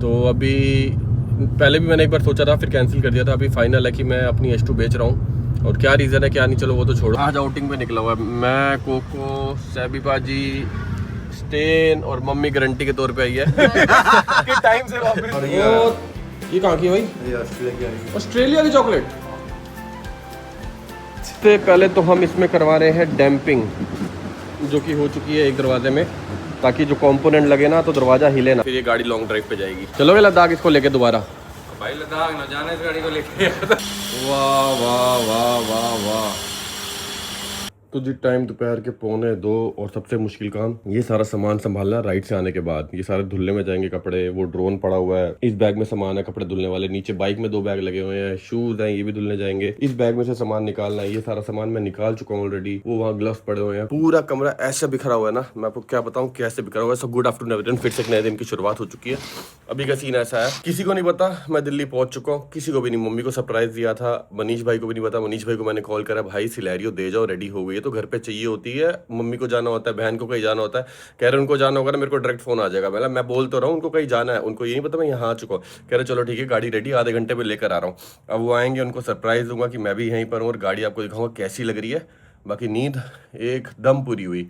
तो अभी पहले भी मैंने एक बार सोचा था, फिर कैंसिल कर दिया था। अभी फाइनल है कि मैं अपनी H2 बेच रहा हूँ। और क्या रीज़न है क्या नहीं, चलो वो तो छोड़ो। आज आउटिंग पे निकला हुआ है मैं, कोको, सैबी बाजी, स्टेन और मम्मी गारंटी के तौर पे आई है कि टाइम से वापस। ये कहाँ की है भाई? ऑस्ट्रेलिया की चॉकलेट। इससे पहले तो हम इसमें करवा रहे हैं डैम्पिंग, जो कि हो चुकी है एक दरवाजे में, ताकि जो कंपोनेंट लगे ना तो दरवाजा हिले ना। फिर ये गाड़ी लॉन्ग ड्राइव पे जाएगी। चलोगे लद्दाख इसको लेके दोबारा? भाई लद्दाख ना जाने इस गाड़ी को लेके। वाह वाह वाह वाह वाह। तो जी टाइम दोपहर के 1:45 और सबसे मुश्किल काम ये सारा सामान संभालना राइड से आने के बाद। ये सारे धुलने में जाएंगे कपड़े, वो ड्रोन पड़ा हुआ है, इस बैग में सामान है कपड़े धुलने वाले, नीचे बाइक में 2 बैग लगे हुए हैं, शूज हैं ये भी धुलने जाएंगे, इस बैग में से सामान निकालना है। ये सारा सामान मैं निकाल चुका हूँ ऑलरेडी, वो वहाँ ग्लव्स पड़े हुए हैं। पूरा कमरा ऐसे बिखरा हुआ है ना, मैं आपको क्या बताऊँ कैसे बिखरा हुआ है। सो गुड आफ्टरनून एवरीवन, फिर से एक नए दिन की शुरुआत हो चुकी है। अभी का सीन ऐसा है, किसी को नहीं पता मैं दिल्ली पहुंच चुका हूँ, किसी को भी नहीं। मम्मी को सरप्राइज दिया था, मनीष भाई को भी नहीं पता। मनीष भाई को मैंने कॉल करा, भाई सिलेरियो दे जाओ, रेडी हो गई है। तो घर पे चाहिए होती है, मम्मी को जाना होता है, बहन को कहीं जाना होता है। कह रहे उनको जाना होगा ना, मेरे को डायरेक्ट फोन आ जाएगा। मैं बोल तो रहा हूँ उनको कहीं जाना है, उनको ये नहीं पता मैं यहाँ आ चुका हूँ। कह रहे चलो ठीक है गाड़ी रेडी, आधे घंटे में लेकर आ रहा हूँ। अब वो आएंगे, उनको सरप्राइज दूंगा कि मैं भी यहीं पर हूँ और गाड़ी आपको दिखाऊंगा कैसी लग रही है। बाकी नींद एकदम पूरी हुई।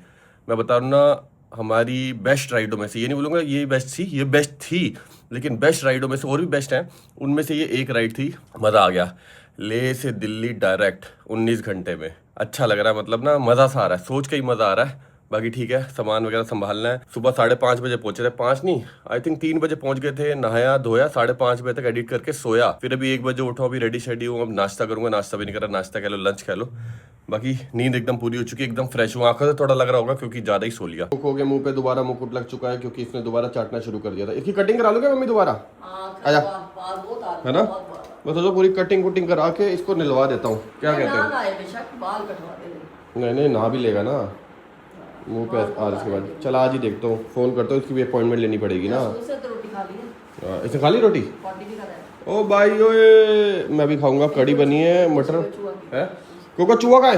मैं बता रहा हूँ ना, हमारी बेस्ट राइडों में से, ये नहीं बोलूँगा ये बेस्ट थी, ये बेस्ट थी, लेकिन बेस्ट राइडों में से और भी बेस्ट हैं, उनमें से ये एक राइड थी। मज़ा आ गया। लेह से दिल्ली डायरेक्ट 19 घंटे में। अच्छा लग रहा है, मतलब ना मज़ा सा आ रहा है, सोच के ही मज़ा आ रहा है। बाकी ठीक है, सामान वगैरह संभालना है। सुबह 5:30 बजे पहुंचे थे, 5 नहीं आई थिंक 3 बजे पहुंच गए थे। नहाया धोया, 5:30 बजे तक एडिट करके सोया। फिर अभी 1 बजे उठा, अभी रेडी शेडी हूँ, अब नाश्ता करूंगा। नाश्ता भी नहीं करा, नाश्ता कह लो लंच कह लो। बाकी नींद एकदम पूरी हो चुकी है, एकदम फ्रेश हूँ। आंखों से थोड़ा लग रहा होगा क्योंकि ज़्यादा ही सो लिया। हो गया, मुंह पे दोबारा मुकुट लग चुका है क्योंकि इसने दोबारा चाटना शुरू कर दिया था। इसकी कटिंग करा लोगे मम्मी दोबारा? आजा, है ना? मैं सोचा पूरी कटिंग कुटिंग करा के इसको निलवा देता हूँ। क्या कहते हैं? नहीं ना भी लेगा ना मुंह पे आज इसके बाद। चल आज ही देखता हूँ, फोन करता हूँ, इसकी भी अपॉइंटमेंट लेनी पड़ेगी ना। इसने खा ली रोटी? ओ भाई ओए, मैं भी खाऊंगा। कड़ी बनी है, मटर है। कोको चूहा कहाँ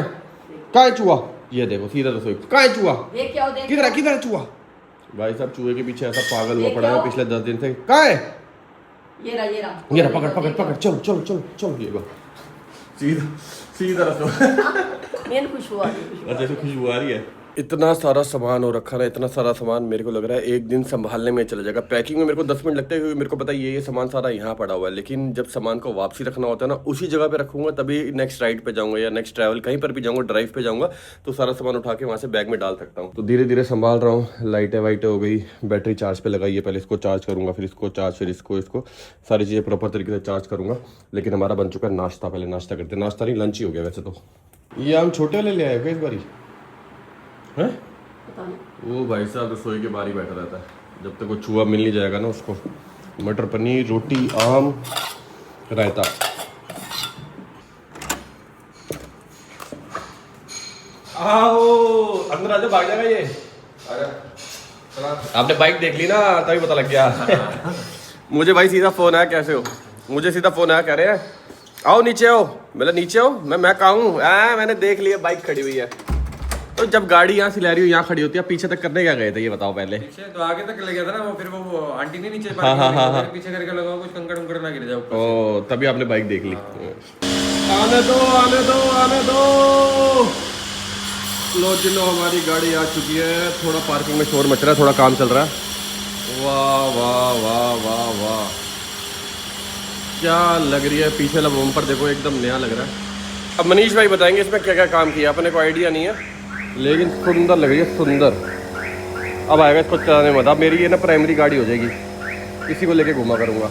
है चूहा? ये देखो सीधा रसोई, कहाँ है चूहा? किधर है चूहा? भाई साहब चूहे के पीछे ऐसा पागल हुआ पड़ा है पिछले 10 दिन से। कहाँ है? ये रहा पकड़ चलो ये बा सीधा रसोई। खुशबू आ रही है। इतना सारा सामान हो रखा है, इतना सारा सामान मेरे को लग रहा है एक दिन संभालने में चला जाएगा। पैकिंग में मेरे को 10 मिनट लगते हैं क्योंकि मेरे को पता है ये सामान सारा यहाँ पड़ा हुआ है। लेकिन जब सामान को वापसी रखना होता है ना, उसी जगह पे रखूंगा, तभी नेक्स्ट राइड पे जाऊंगा या नेक्स्ट ट्रैवल कहीं पर भी जाऊंगा, ड्राइव पे जाऊंगा तो सारा सामान उठा के वहाँ से बैग में डाल सकता हूँ। तो धीरे धीरे संभाल रहा हूँ। लाइटें वाइटें हो गई, बैटरी चार्ज पे लगाई है, पहले इसको चार्ज करूँगा, फिर इसको चार्ज, फिर इसको सारी चीज़ें प्रॉपर तरीके से चार्ज करूँगा। लेकिन हमारा बन चुका है नाश्ता। पहले नाश्ता करते हैं, नाश्ता नहीं लंच ही हो गया वैसे तो। ये हम छोटे वाले ले आए क्या इस बारी? हैं? वो भाई साहब रसोई के बाहर ही बैठा रहता है, जब तक वो चूहा मिल नहीं जाएगा ना उसको। मटर पनीर, रोटी, आम, रायता। आओ अंदर आजा, भाग जाएगा ये। आपने बाइक देख ली ना तभी पता लग गया। मुझे भाई सीधा फोन आया, कैसे हो? मुझे सीधा फोन आया, कह रहे हैं आओ नीचे आओ। मतलब नीचे आओ, मैं कहाँ हूँ? मैंने देख लिया बाइक खड़ी हुई है। तो जब गाड़ी यहाँ सिलेरियो यहाँ खड़ी होती है, पीछे तक करने क्या गए थे ये बताओ पहले? पीछे तो आगे तक ले गया था ना वो, फिर वो आंटी ने नीचे हाँ। पीछे करके लगाओ कुछ कंकड़ ना गिर जाए। ओ तभी आपने बाइक देख ली। आने दो। लो जिलो हमारी गाड़ी आ चुकी है। थोड़ा पार्किंग में शोर मच रहा है, थोड़ा काम चल रहा है। वाह क्या लग रही है पीछे वाला बम्पर, देखो एकदम नया लग रहा है। अब मनीष भाई बताएंगे इसमें क्या क्या काम किया, अपने को आइडिया नहीं है, लेकिन सुंदर लग रही है, सुंदर। अब आएगा इसको चलाने में, अब मेरी ये ना प्राइमरी गाड़ी हो जाएगी, इसी को लेके घुमा करूँगा।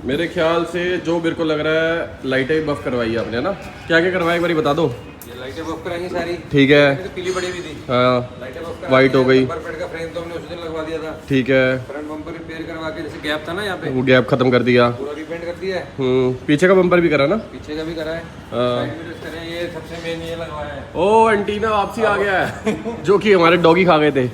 मेरे ख्याल से जो मेरे को लग रहा है लाइटें बफ करवाई है आपने ना? क्या क्या करवाई एक बार बता दो। ये लाइटें बफ कराएंगे सारी, ठीक है। तो पीली पड़ी हुई थी, हाँ लाइटें बफ वाइट हो गई। बम्पर का फ्रेम तो हमने उस दिन लगवा दिया था, ठीक है। फ्रंट बम्पर रिपेयर करवा के, जैसे गैप था ना यहाँ पे, वो गैप खत्म कर दिया, पूरा रिपेंट कर दिया है। पीछे का बम्पर भी करा ना? पीछे का भी करा है, साइड मिरर्स करे, ये सबसे मेन ये लगवाया है। ओ एंटीना वापसी आ गया है जो कि हमारे डॉगी खा गए थे।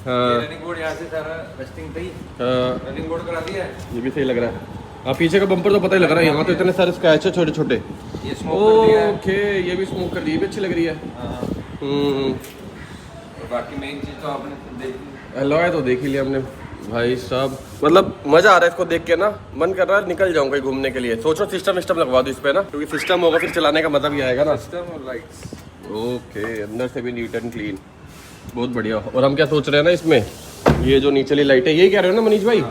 रनिंग बोर्ड यहाँ से सारा रस्टिंग थी, रनिंग बोर्ड करा दिया है, ये भी सही लग रहा है। हाँ पीछे का बम्पर तो पता ही लग रहा है, यहाँ तो इतने सारे स्क्रैच है छोटे छोटे। ये स्मोक कर दिया है। ओके ये भी स्मोक कर दी, ये भी अच्छी लग रही है। और बाकी मेन चीज तो आपने देख ली, अलॉय तो देख ही लिया हमने, भाई साहब मतलब मजा आ रहा है इसको देख के ना, मन कर रहा है निकल जाऊं कहीं घूमने के लिए। सोचो सिस्टम लगवा दो इस पे ना, क्योंकि सिस्टम होगा फिर चलाने का मजा भी आएगा ना। सिस्टम और लाइट्स। ओके, अंदर से भी नीट एंड क्लीन, बहुत बढ़िया। और हम क्या सोच रहे हैं ना इसमें, ये जो नीचे वाली लाइट है, यही कह रहे हो ना मनीष भाई?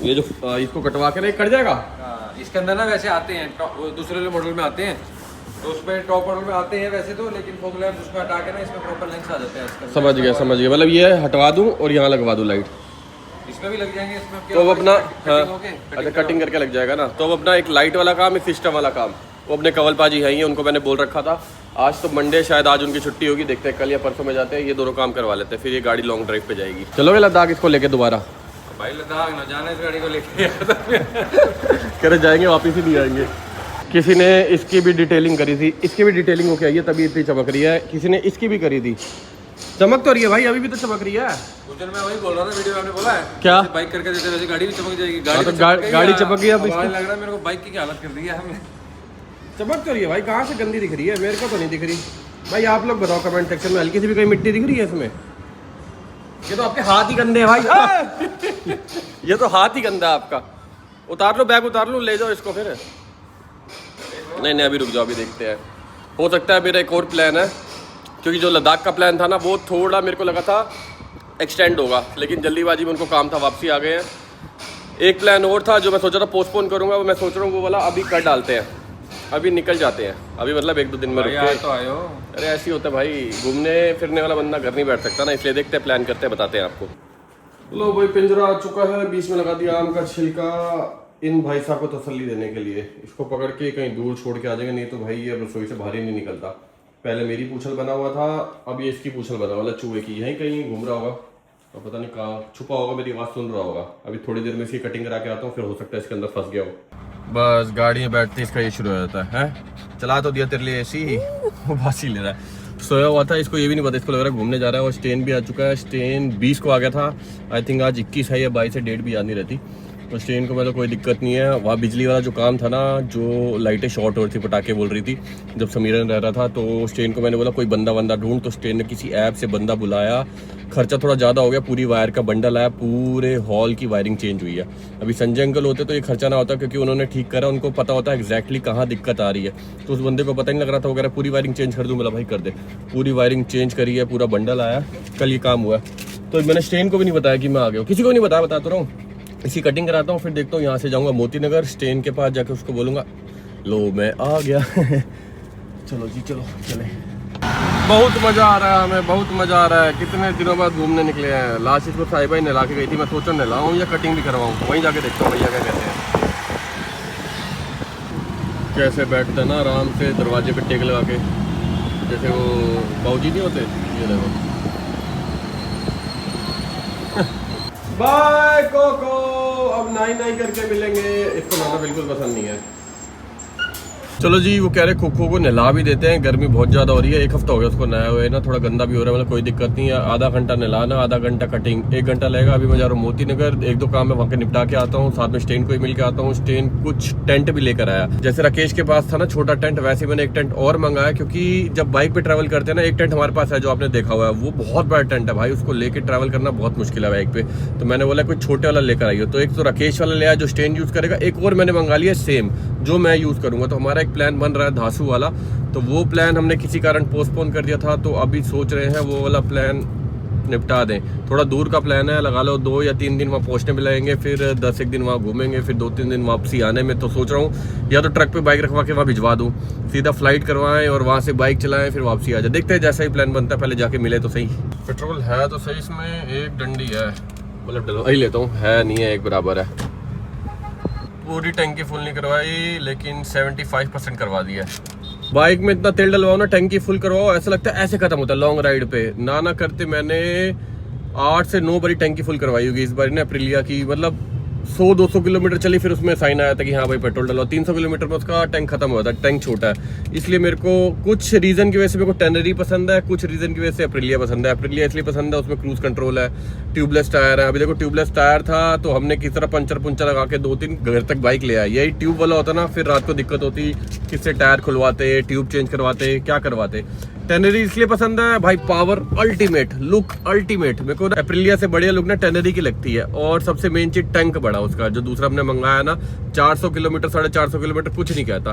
ये जो इसको कटवा के ना कट जाएगा। इसके अंदर ना वैसे आते हैं दूसरे मॉडल में आते हैं, तो उस पर टॉप मॉडल में आते हैं वैसे तो, लेकिन फॉग लैंप उसमें हटा के ना इसमें प्रॉपर लेंस आ जाते हैं इसका। समझ गया, मतलब ये हटवा दूं और यहाँ लगवा दूं लाइट, इसमें भी लग जाएंगे। इसमें तो वो अपना अच्छा कटिंग करके लग जाएगा ना, तो अब अपना एक लाइट वाला काम, एक सिस्टम वाला काम। वो अपने कंवल पाजी है ही, उनको मैंने बोल रखा था आज तो मंडे, शायद आज उनकी छुट्टी होगी, देखते हैं कल या परसों में जाते हैं, ये दोनों काम करवा लेते हैं, फिर ये गाड़ी लॉन्ग ड्राइव पे जाएगी। चलोगे लद्दाख इसको लेके दोबारा? भाई लद्दाख ना जाना, इस गाड़ी को लेके कह रहे जाएंगे वापिस ही नहीं आएंगे। किसी ने इसकी भी डिटेलिंग करी थी, इसकी भी डिटेलिंग हो क्या, ये तभी इतनी चमक रही है। किसी ने इसकी भी करी थी, चमक तो रही है भाई, अभी भी तो चमक रही है। उस दिन मैं वही बोल रहा था, वीडियो में आपने बोला है क्या बाइक करके देते वैसे गाड़ी भी चमक जाएगी। गाड़ी चमक गई। अब लग रहा है मेरे को बाइक की हालत कर दी है हमने। चमक तो रही है भाई, कहाँ से गंदी दिख रही है? मेरे को तो नहीं दिख रही भाई, आप लोग बताओ कमेंट सेक्शन में, हल्की सी भी कोई मिट्टी दिख रही है इसमें? ये तो आपके हाथ ही गंदे हैं भाई। ये तो हाथ ही गंदा है आपका। उतार लो बैग, उतार लो, ले जाओ इसको फिर। नहीं अभी रुक जाओ, अभी देखते हैं। हो सकता है मेरा एक और प्लान है, क्योंकि जो लद्दाख का प्लान था ना वो थोड़ा मेरे को लगा था एक्सटेंड होगा, लेकिन जल्दीबाजी में उनको काम था, वापसी आ गए हैं। एक प्लान और था जो मैं सोचा था पोस्टपोन करूँगा, वो मैं सोच रहा हूँ वो वाला अभी कर डालते हैं, अभी निकल जाते हैं। अभी मतलब 1-2 दिन में रुके तो आए हो। अरे ऐसे ही होता है भाई, घूमने फिरने वाला बंदा घर नहीं बैठ सकता ना, इसलिए देखते हैं, प्लान करते हैं, बताते हैं आपको। लो भाई पिंजरा आ चुका है, बीच में लगा दिया आम का छिलका, इन भाई साहब को तसल्ली देने के लिए। इसको पकड़ के कहीं दूर छोड़ के आ जाएंगे, नहीं तो भाई ये रसोई से बाहर ही नहीं निकलता। पहले मेरी पूछल बना हुआ था, अब ये इसकी पूछल बना हुआ, चूहे की, यहीं कहीं घूम रहा होगा और पता नहीं कहाँ छुपा होगा, मेरी आवाज़ सुन रहा होगा। अभी थोड़ी देर में इसकी कटिंग करा के आता हूँ, फिर हो सकता है इसके अंदर फंस गया हो। बस गाड़ी में बैठते इसका ये शुरू हो जाता है, चला तो दिया तेरे लिए ऐसी ही, वो बासी ले रहा है। सोया हुआ था, इसको ये भी नहीं पता, इसको लग रहा है घूमने जा रहा है। और स्टेन भी आ चुका है, स्टेन 20 को आ गया था, आई थिंक आज 21 है या 22 है, डेट भी याद नहीं रहती। तो स्टेन को मतलब कोई दिक्कत नहीं है। वहाँ बिजली वाला जो काम था ना, जो लाइटें शॉर्ट हो रही थी, पटाखे बोल रही थी, जब समीरन रह रहा था, तो स्टेन को मैंने बोला कोई बंदा ढूंढ, तो स्टेन ने किसी ऐप से बंदा बुलाया। खर्चा थोड़ा ज़्यादा हो गया, पूरी वायर का बंडल आया, पूरे हॉल की वायरिंग चेंज हुई है। अभी संजय अंकल होते तो ये खर्चा ना होता, क्योंकि उन्होंने ठीक करा, उनको पता होता है एग्जैक्टली कहाँ दिक्कत आ रही है। तो उस बंदे को पता नहीं लग रहा था वगैरह, पूरी वायरिंग चेंज कर दूँ, बोला भाई कर दे। पूरी वायरिंग चेंज करी है, पूरा बंडल आया, कल ये काम हुआ। तो मैंने स्टेन को भी नहीं बताया कि मैं आ गया हूँ, किसी को नहीं बताया, बताता रहा हूँ। इसी कटिंग कराता हूँ, फिर देखता हूँ यहाँ से जाऊँगा मोती नगर, स्टेन के पास जाकर उसको बोलूँगा लो मैं आ गया। चलो जी चलो चले। बहुत मज़ा आ रहा है हमें, बहुत मज़ा आ रहा है। कितने दिनों बाद घूमने निकले हैं। लास्ट इसको साहिबा ही नहला के गई थी, मैं सोचा नहलाऊँ या कटिंग भी करवाऊँ, वहीं जाके देखता हूँ भैया क्या कहते हैं। कैसे बैठते हैं ना आराम से दरवाजे पे टेक लगा के, जैसे वो बाऊजी नहीं होते, ये देखो। बाय कोको, अब नाई करके मिलेंगे। इसको नहाना बिल्कुल पसंद नहीं है। चलो जी, वो कह रहे खोखो को नहला भी देते हैं, गर्मी बहुत ज़्यादा हो रही है। 1 हफ्ता हो गया उसको नहाया हुआ है ना, थोड़ा गंदा भी हो रहा है, मतलब कोई दिक्कत नहीं है। आधा घंटा नहलाना, आधा घंटा कटिंग, 1 घंटा लगेगा। अभी मैं जा रहा हूँ मोती नगर, 1-2 काम मैं वहाँ के निपटा के आता हूँ, साथ में स्टेन को ही मिल के आता हूँ। स्टेन कुछ टेंट भी लेकर आया, जैसे राकेश के पास था ना छोटा टेंट, वैसे मैंने एक टेंट और मंगाया, क्योंकि जब बाइक पे ट्रैवल करते हैं ना, एक टेंट हमारे पास है जो आपने देखा हुआ है, वो बहुत बड़ा टेंट है भाई, उसको लेकर ट्रैवल करना बहुत मुश्किल है बाइक पे। तो मैंने बोला कुछ छोटे वाला लेकर आइए, तो एक तो राकेश वाला ले आया जो स्टेन यूज़ करेगा, एक और मैंने मंगा लिया सेम जो मैं यूज़ करूँगा। तो हमारा एक प्लान बन रहा है धासू वाला, तो वो प्लान हमने किसी कारण पोस्टपोन कर दिया था, तो अभी सोच रहे हैं वो वाला प्लान निपटा दें। थोड़ा दूर का प्लान है, लगा लो 2 या 3 दिन वहाँ पहुँचने में लगेंगे, फिर 10-1 दिन वहाँ घूमेंगे, फिर 2-3 दिन वापसी आने में। तो सोच रहा हूँ या तो ट्रक पे बाइक रखवा के वहाँ भिजवा दूँ, सीधा फ्लाइट करवाएं और वहाँ से बाइक चलाएं, फिर वापसी आ जाए। देखते हैं जैसा ही प्लान बनता है, पहले जाके मिले तो सही। पेट्रोल है तो सही, इसमें एक डंडी है, मतलब डलवा ही लेता हूँ, है नहीं है एक बराबर है। पूरी टंकी फुल नहीं करवाई, लेकिन 75% करवा दिया है। बाइक में इतना तेल डलवाओ ना, टंकी फुल करवाओ, ऐसा लगता है ऐसे खत्म होता है लॉन्ग राइड पे। ना करते मैंने 8 से 9 बारी टंकी फुल करवाई होगी इस बार ना, अप्रिलिया की। मतलब 100-200 किलोमीटर चली, फिर उसमें साइन आया था कि हाँ भाई पेट्रोल डलवाओ। 300 किलोमीटर में उसका टैंक खत्म हुआ था, टैंक छोटा है। इसलिए मेरे को कुछ रीज़न की वजह से मेरे को टेनरी पसंद है, कुछ रीज़न की वजह से अप्रिलिया पसंद है। अप्रिलिया इसलिए पसंद है, उसमें क्रूज कंट्रोल है, ट्यूबलेस टायर है। अभी देखो ट्यूबलेस टायर था तो हमने किस तरह पंचर लगा के 2-3 घर तक बाइक ले आए। यही ट्यूब वाला होता ना, फिर रात को दिक्कत होती, किससे टायर खुलवाते, ट्यूब चेंज करवाते, क्या करवाते। टेनरी इसलिए पसंद है भाई, पावर अल्टीमेट, लुक अल्टीमेट। मेरे को ना एप्रिलिया से बढ़िया लुक ना टेनरी की लगती है। और सबसे मेन चीज टैंक बड़ा उसका, जो दूसरा हमने मंगाया ना 400 किलोमीटर 450 किलोमीटर कुछ नहीं कहता।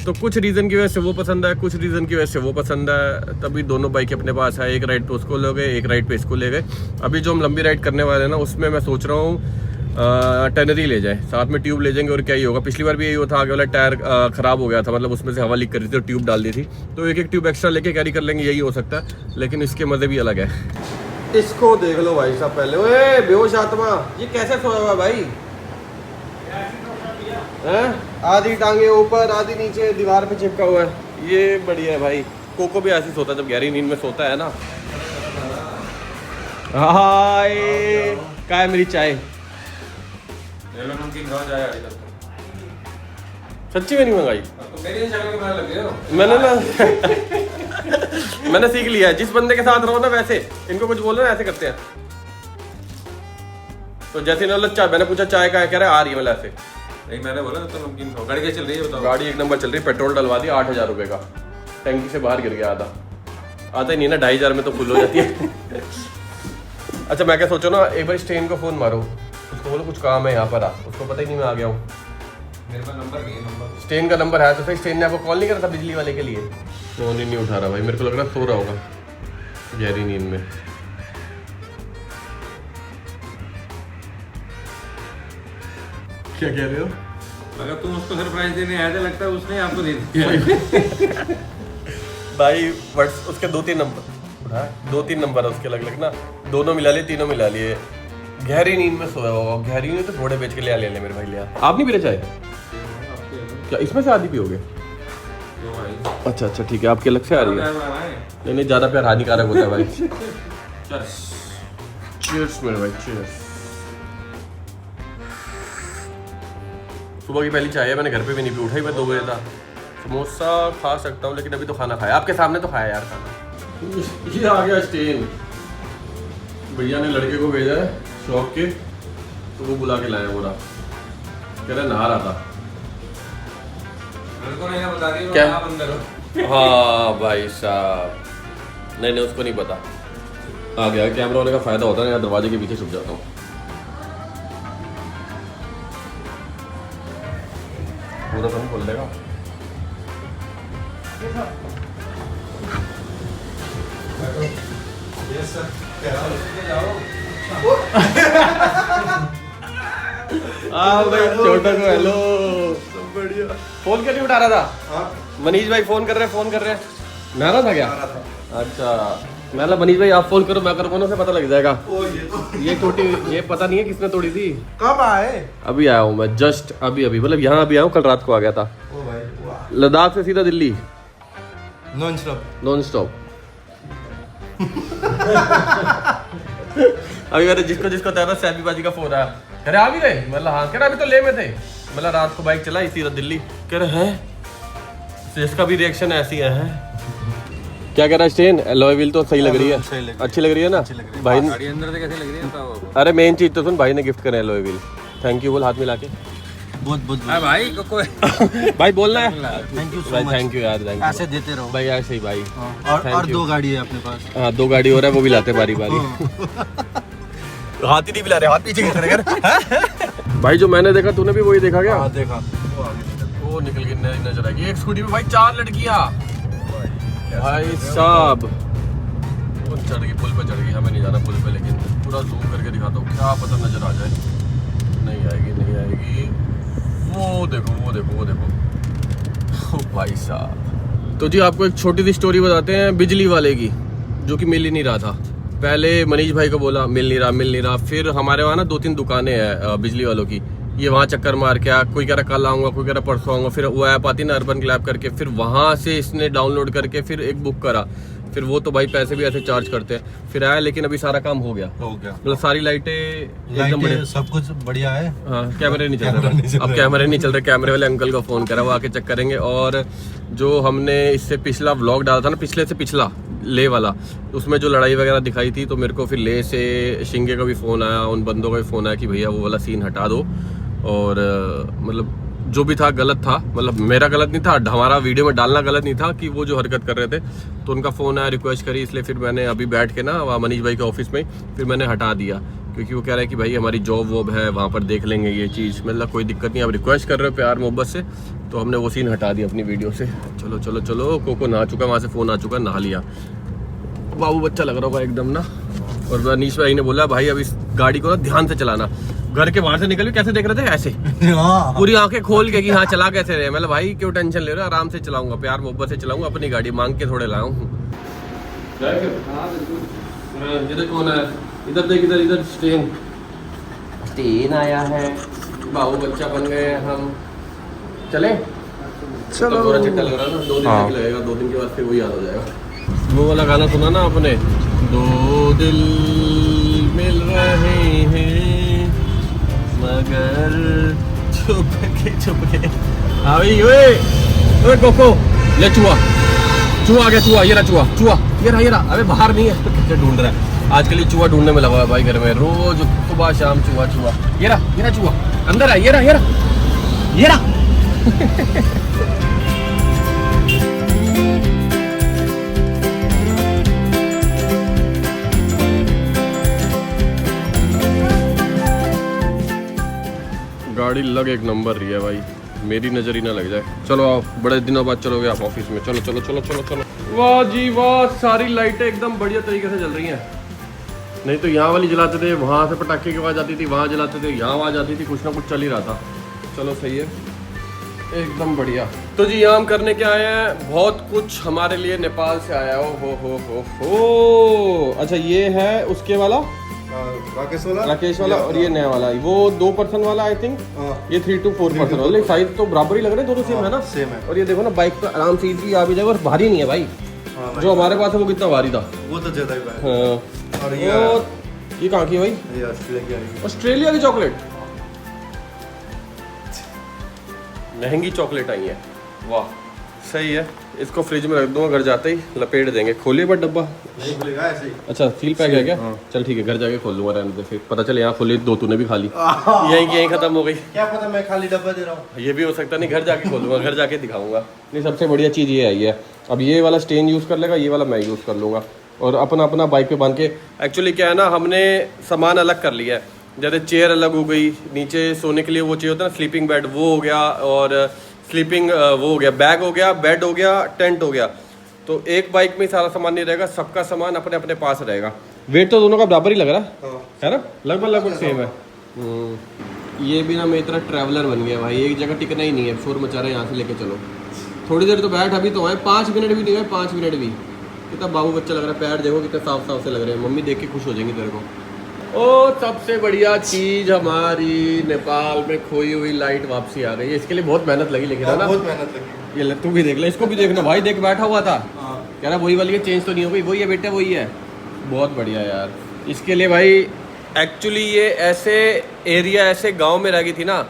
तो कुछ रीजन की वजह से वो पसंद है, कुछ रीजन की वजह से वो पसंद है, तभी दोनों बाइक अपने पास है। एक राइड पे उसको ले गए, एक राइड पे इसको ले गए। अभी जो हम लंबी राइड करने वाले हैं ना उसमें मैं सोच रहा हूँ टेनरी ले जाए, साथ में ट्यूब ले जाएंगे और क्या ही होगा। पिछली बार भी यही हुआ था, आगे वाला टायर खराब हो गया था, मतलब उसमें से हवा लीक कर रही थी तो ट्यूब डाल दी थी। तो एक एक ट्यूब एक्स्ट्रा लेके कैरी कर लेंगे, यही हो सकता है। लेकिन इसके मजे भी अलग है। इसको देख लो भाई साहब पहले, ओए बेहोश आत्मा, ये कैसे सोया हुआ भाई हैं? आधी टांगे ऊपर आधी नीचे, दीवार पे चिपका हुआ है। ये बढ़िया है भाई। कोको भी ऐसे सोता है जब गहरी नींद में सोता है ना। हाय क्या है मेरी चाय? सच्ची में नहीं मंगाई तो मेरी शक्ल में बनाने लगे हो। मैंने ना मैंने सीख लिया है, जिस बंदे के साथ रहो ना वैसे इनको कुछ बोलो ना ऐसे करते हैं। तो जैसे ना चाय, मैंने पूछा चाय का है, कह रहा है आ रही है, मतलब ऐसे नहीं मैंने बोला तो नमकीन खाओ। गाड़ी कैसे चल रही है बताओ? गाड़ी एक नंबर चल रही है, पेट्रोल डलवा दिया 8,000 रुपये का, टैंकी से बाहर गिर गया आधा। आता ही नहीं ना, 2,500 में तो फुल हो जाती है। अच्छा मैं क्या सोचो ना, एक बार स्टेन को फोन मारो, उसको बोलो कुछ काम है यहाँ पर आ, उसको पता ही नहीं मैं आ गया हूँ। मेरे पास नंबर नहीं है। नंबर स्टेन का नंबर है तो फिर स्टेन ने आपको कॉल नहीं करा था बिजली वाले के लिए? फोन ही नहीं उठा रहा भाई, मेरे को लग रहा है सो रहा होगा गहरी नींद में। क्या कह रहे हो? अगर तुम उसको सरप्राइज देने आए थे, लगता है उसने आपको दे दिया। भाई व्हाट्स उसके 2-3 नंबर, 2-3 नंबर है उसके अलग अलग ना, दोनों मिला लिए, तीनों मिला लिए। गहरी नींद में सोया होगा, गहरी नींद तो घोड़े बेच के ले मेरे भाई। लिया आप नहीं पी रहे चाय? क्या इसमें से आधी पियोगे? अच्छा अच्छा ठीक है, आपके अलग से आ रही है। नहीं नहीं ज़्यादा प्यार हानिकारक होता है भाई। चीयर्स मेरे भाई, चीयर्स। सुबह की पहली चाय है, मैंने घर पे भी नहीं पी, उठा ही मैं 2 बजे था। समोसा खा सकता हूँ लेकिन अभी तो खाना खाया, आपके सामने तो खाया यार खाना। ये आ गया स्टेन, भैया ने लड़के को भेजा है शॉप के, तो वो बुला के लाया बोला, कह रहा नहा रहा था। लड़कों ने बता दिया क्या? आप अंदर हो। हाँ भाई साहब, नहीं नहीं उसको नहीं पता। आ गया, कैमरा वाले का फायदा होता है ना, दरवाजे के पीछे छुप जाता हूँ। पूरा तो नहीं खोल देगा। भाई छोटा को हेलो, सब बढ़िया। फोन क्यों नहीं उठा रहा था? मनीष भाई फोन कर रहे हैं। नारा था क्या? अच्छा मैं मनीष भाई आप फोन करो, मैं करूँ, से पता लग जाएगा। ये टूटी, ये पता नहीं है किसने तोड़ी थी। कब आए? अभी आया हूँ मैं, जस्ट अभी मतलब यहाँ अभी आया हूँ, कल रात को आ गया था। ओ भाई लद्दाख से सीधा दिल्ली नॉन स्टॉप। अभी मेरे जिसको तैयार सैफी बाजी का फोन आया, कह रहे आ भी गए? मतलब हाँ, कह रहे अभी तो ले में थे, मतलब रात को बाइक चलाई सीधा दिल्ली। कह रहे हैं, इसका भी रिएक्शन ऐसी है। क्या कह रहा है स्टेन? एलॉय व्हील तो सही लग रही है, अच्छी लग रही है ना भाई? गाड़ी अंदर से कैसी लग रही है बताओ? अरे मेन चीज तो सुन, भाई ने गिफ्ट करे एलॉय व्हील। थैंक यू बोल हाथ मिला के। बहुत भाई कोई भाई बोलना है थैंक यू सो भाई, मच। थैंक यू यार, थैंक यू। ऐसे देते रहो भाई ऐसे ही भाई। और Thank you. 2 गाड़ी है अपने पास। हाँ 2 गाड़ी हो रहा है, वो भी लाते बारी बारी। हाथ ही नहीं मिला रहे, हाथ पीछे खींच रहे कर। भाई जो मैंने देखा तूने भी वही देखा क्या? देखा वो निकल के नजर आएगी। एक स्कूटी में भाई 4 लड़कियां भाई साहब। वो चढ़ गई, पुल पे चढ़ गई, हमें नहीं जाना पुल पे, लेकिन पूरा जूम करके दिखाता हूँ, क्या पता नजर आ जाए। नहीं आएगी। वो देखो ओ भाई साहब। तो जी आपको एक छोटी सी स्टोरी बताते हैं बिजली वाले की, जो कि मिल ही नहीं रहा था। पहले मनीष भाई को बोला मिल नहीं रहा। फिर हमारे वहाँ ना 2-3 दुकानें हैं बिजली वालों की, ये वहाँ चक्कर मार के आ, कोई कह रहा कल आऊँगा, कोई कह रहा परसों आऊँगा। फिर वो ऐप आती ना अर्बन क्लैब करके, फिर वहाँ से इसने डाउनलोड करके फिर एक बुक करा। फिर वो तो भाई पैसे भी ऐसे चार्ज करते हैं। फिर आया, लेकिन अभी सारा काम हो गया, मतलब सारी लाइटें एकदम बढ़िया, सब कुछ बढ़िया है। हाँ कैमरे नहीं चल रहे अब, कैमरे नहीं चल रहे। कैमरे वाले अंकल को फ़ोन करा, वो आके चेक करेंगे। और जो हमने इससे पिछला व्लॉग डाला था ना, पिछले से पिछला ले वाला, उसमें जो लड़ाई वगैरह दिखाई थी, तो मेरे को फिर ले से शिंगे का भी फ़ोन आया, उन बंदों का भी फ़ोन आया कि भैया वो वाला सीन हटा दो। और मतलब जो भी था गलत था, मतलब मेरा गलत नहीं था, हमारा वीडियो में डालना गलत नहीं था कि वो जो हरकत कर रहे थे। तो उनका फ़ोन आया, रिक्वेस्ट करी, इसलिए फिर मैंने अभी बैठ के ना वहाँ मनीष भाई के ऑफिस में फिर मैंने हटा दिया, क्योंकि वो कह रहे हैं कि भाई हमारी जॉब वॉब है, वहाँ पर देख लेंगे ये चीज़। मतलब कोई दिक्कत नहीं, आप रिक्वेस्ट कर रहे हो प्यार मोहब्बत से, तो हमने वो सीन हटा दिया अपनी वीडियो से। चलो चलो चलो, कोको नहा चुका, वहाँ से फ़ोन आ चुका, नहा लिया। बाबू बच्चा लग रहा होगा एकदम ना। और मनीष भाई ने बोला भाई अब इस गाड़ी को ना ध्यान से चलाना। घर के बाहर से निकल के कैसे देख रहे थे, ऐसे हाँ। पूरी आंखें खोल के कि हाँ चला कैसे रहे। मतलब भाई क्यों टेंशन ले रहे हो, आराम से चलाऊंगा, प्यार मोहब्बत से चलाऊंगा, अपनी गाड़ी मांग के थोड़े लाऊं। इधर कौन है, इधर देख, इधर इधर स्टेन आया है, बाबू बच्चा बन गए हैं हम। चले चलो, तो चिट्टा लग रहा है ना, 2 दिन तक लगेगा, 2 दिन के बाद फिर वो याद हो जाएगा। वो वाला गाना सुना ना आपने, 2 दिल मिल रहे हैं मगर छुप के। हाँ भाई, ओए कोको, ले चूहा आ गया, चूहा ये रहा, चूहा ये रहा। अबे बाहर नहीं है तो कितने ढूंढ रहा है आजकल, ये चूहा ढूंढने में लगा हुआ है भाई घर में, रोज सुबह शाम चूहा। ये रहा चूहा, अंदर है, ये रहा। गाड़ी लग एक नंबर रही है भाई, मेरी नज़र ही ना लग जाए। चलो आप बड़े दिनों बाद चलोगे आप ऑफिस में, चलो चलो चलो चलो चलो। वाह जी वाह, सारी लाइटें एकदम बढ़िया तरीके से जल रही हैं। नहीं तो यहाँ वाली जलाते थे, वहाँ से पटाखे की आवाज़ आती थी, वहाँ जलाते थे, यहाँ आवाज़ आती थी, कुछ ना कुछ चल ही रहा था। चलो सही है, एकदम बढ़िया। तो जी यहाँ हम करने के आए हैं, बहुत कुछ हमारे लिए नेपाल से आया हो। अच्छा ये है उसके वाला राकेश वाला और ये नया वाला, वो 2 पर्सन वाला आई थिंक, ये 3 to 4 पर्सन वाला। साइज तो बराबर ही लग रहे हैं, दोनों सेम है ना, सेम है। और ये देखो ना, बाइक पे आराम से इजी आ भी जाएगा, और भारी नहीं है भाई। जो हमारे पास है वो कितना भारी था, वो तो ज्यादा ही भारी। हाँ। और ये कहाँ की भाई, ये ऑस्ट्रेलिया की चॉकलेट, महंगी चॉकलेट आई है। वाह सही है, इसको फ्रिज में रख दूंगा, घर जाते ही लपेट देंगे। खोलिए बट डब्बा नहीं खुलेगा ऐसे ही। अच्छा सील पैक है क्या? चल ठीक है, घर जाके खोल लूंगा, रहने दे, फिर पता चले यहाँ खोली 2 तूने भी खा ली, यहीं खत्म हो गई। क्या पता मैं खाली डब्बा दे रहा हूँ, ये भी हो सकता नहीं, घर जाके खोलूंगा, घर जाके दिखाऊंगा। नहीं सबसे बढ़िया चीज़ ये आई है, अब ये वाला स्टेन यूज़ कर लेगा, ये वाला मैं यूज़ कर लूँगा, और अपना अपना बाइक पे बांध के। एक्चुअली क्या है ना, हमने सामान अलग कर लिया है, जैसे चेयर अलग हो गई, नीचे सोने के लिए वो चाहिए होता है ना स्लीपिंग बेड, वो हो गया, और स्लीपिंग वो हो गया, बैग हो गया, बेड हो गया, टेंट हो गया। तो एक बाइक में सारा सामान नहीं रहेगा, सबका सामान अपने अपने पास रहेगा। वेट तो दोनों का बराबर ही लग रहा है ना, लगभग सेम है। ये भी ना मेरी तरह ट्रैवलर बन गया भाई, एक जगह टिकना ही नहीं है, शोर मचा रहे हैं, यहाँ से लेके चलो, थोड़ी देर तो बैठ, अभी तो है 5 मिनट भी नहीं है, 5 मिनट भी। कितना बाबू बच्चा लग रहा है, पैर देखो कितने साफ साफ से लग रहे हैं, मम्मी देख के खुश हो जाएंगी तेरे को। ओ सबसे बढ़िया चीज हमारी नेपाल में खोई हुई लाइट वापसी आ गई है। इसके लिए बहुत मेहनत लगी, लेकिन है ना, बहुत मेहनत लगी। ये तू भी देख ले, इसको भी देखना भाई, देख बैठा हुआ था, कह रहा वही वाली है, चेंज तो नहीं हो गई, वही है बेटे वही है। बहुत बढ़िया यार, इसके लिए भाई एक्चुअली ये ऐसे एरिया, ऐसे गाँव में रह गई थी ना,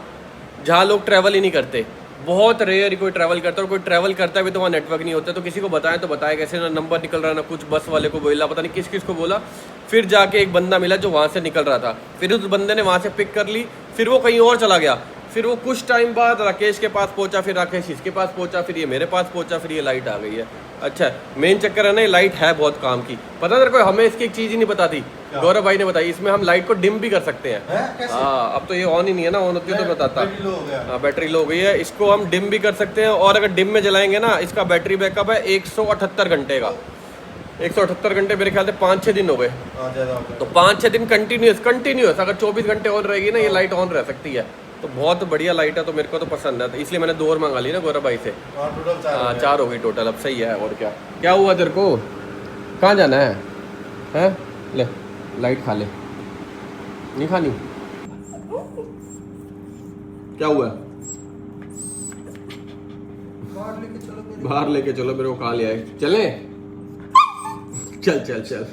जहाँ लोग ट्रैवल ही नहीं करते, बहुत रेयर कोई ट्रैवल करता है, और कोई ट्रैवल करता है भी तो वहाँ नेटवर्क नहीं होता। तो किसी को बताएं तो बताए कैसे, ना नंबर निकल रहा, ना कुछ, बस वाले को बोला, पता नहीं किस किस को बोला। फिर जाके एक बंदा मिला जो वहाँ से निकल रहा था, फिर उस बंदे ने वहाँ से पिक कर ली, फिर वो कहीं और चला गया, फिर वो कुछ टाइम बाद राकेश के पास पहुँचा, फिर राकेश इसके पास पहुँचा, फिर ये मेरे पास पहुँचा, फिर ये लाइट आ गई है। अच्छा मेन चक्कर है ना, ये लाइट है बहुत काम की, पता तेरे को, हमें इसकी एक चीज़ ही नहीं पता थी, गौरव भाई ने बताई, इसमें हम लाइट को डिम भी कर सकते हैं। हाँ अब तो ये ऑन ही नहीं है ना, ऑन होती तो बताता। हाँ बैटरी लो हो गई है, इसको हम डिम भी कर सकते हैं, और अगर डिम में जलाएंगे ना, इसका बैटरी बैकअप है 178 घंटे का। 178 घंटे मेरे ख्याल से 5-6 दिन हो गए, तो 5-6 दिन कंटिन्यूस अगर 24 घंटे ऑन रहेगी ना, ये लाइट ऑन रह सकती है। तो बहुत बढ़िया लाइट है, तो मेरे को तो पसंद है, तो इसलिए मैंने 2 और मंगा ली ना गौरव भाई से। हाँ 4 हो गई टोटल, अब सही है। और क्या हुआ तेरे को, कहाँ जाना है, हैं? ले लाइट खा ले, नहीं खानी, क्या हुआ, बाहर लेके चलो, मेरे को खा लिया है, चले, चल चल चल।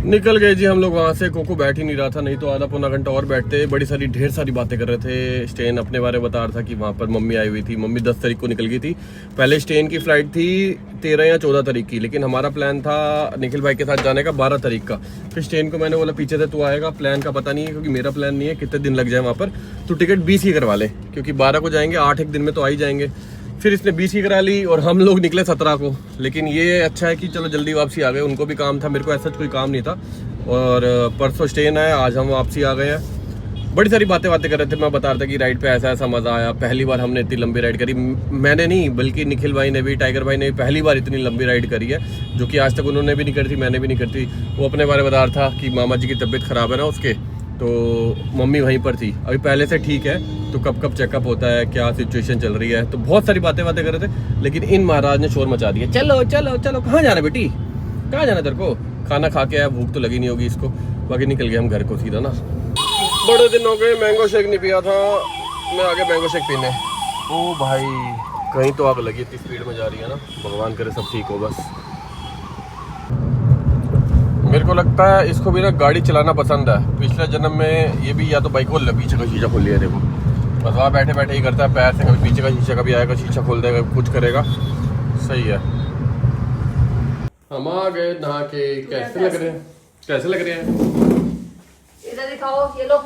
निकल गए जी हम लोग वहाँ से। कोको बैठ ही नहीं रहा था, नहीं तो आधा पौना घंटा और बैठते। बड़ी सारी ढेर सारी बातें कर रहे थे। स्टेन अपने बारे में बता रहा था कि वहाँ पर मम्मी आई हुई थी। मम्मी 10 तारीख को निकल गई थी। पहले स्टेन की फ़्लाइट थी 13 या 14 तारीख की, लेकिन हमारा प्लान था निखिल भाई के साथ जाने का 12 तारीख का। फिर स्टेन को मैंने बोला पीछे से तू आएगा, प्लान का पता नहीं है क्योंकि मेरा प्लान नहीं है कितने दिन लग जाए वहाँ पर, तो टिकट 20 की करवा ले क्योंकि 12 को जाएंगे, 8 एक दिन में तो आ ही जाएंगे। फिर इसने 20 की करा ली और हम लोग निकले 17 को। लेकिन ये अच्छा है कि चलो जल्दी वापसी आ गए, उनको भी काम था, मेरे को ऐसा कोई काम नहीं था। और परसों स्टेन आया, आज हम वापसी आ गए हैं। बड़ी सारी बातें कर रहे थे। मैं बता रहा था कि राइड पे ऐसा ऐसा मज़ा आया, पहली बार हमने इतनी लंबी राइड करी। मैंने नहीं बल्कि निखिल भाई ने भी, टाइगर भाई ने भी पहली बार इतनी लंबी राइड करी है, जो कि आज तक उन्होंने भी नहीं करी थी, मैंने भी नहीं करी थी। वो अपने बारे में बता रहा था कि मामा जी की तबीयत ख़राब है ना उसके, तो मम्मी वहीं पर थी। अभी पहले से ठीक है, तो कब कब चेकअप होता है, क्या सिचुएशन चल रही है, तो बहुत सारी बातें कर रहे थे। लेकिन इन महाराज ने शोर मचा दिया, चलो चलो चलो। कहाँ जाना बेटी, कहाँ जाना तेरे को? खाना खा के आया, भूख तो लगी नहीं होगी इसको। बाकी निकल गए हम घर को सीधा ना। बड़े दिन हो गए मैंगो शेक नहीं पिया था, मैं आगे मैंगो शेक पीने। ओ भाई कहीं तो आग लगी, इतनी स्पीड में जा रही है ना। भगवान करे सब ठीक हो बस। मेरे को लगता है इसको भी ना गाड़ी चलाना पसंद है। पिछले जन्म में ये भी या तो बाइक खोल पीछे का शीशा खोल लिया, देखो बस वहाँ बैठे बैठे ही करता है, पैर से कभी पीछे का शीशा, कभी आएगा शीशा खोल देगा, कुछ करेगा। सही है। हम आ गए नहा के। कैसे लग रहे हैं, कैसे लग रहे हैं? इधर दिखाओ, ये लो।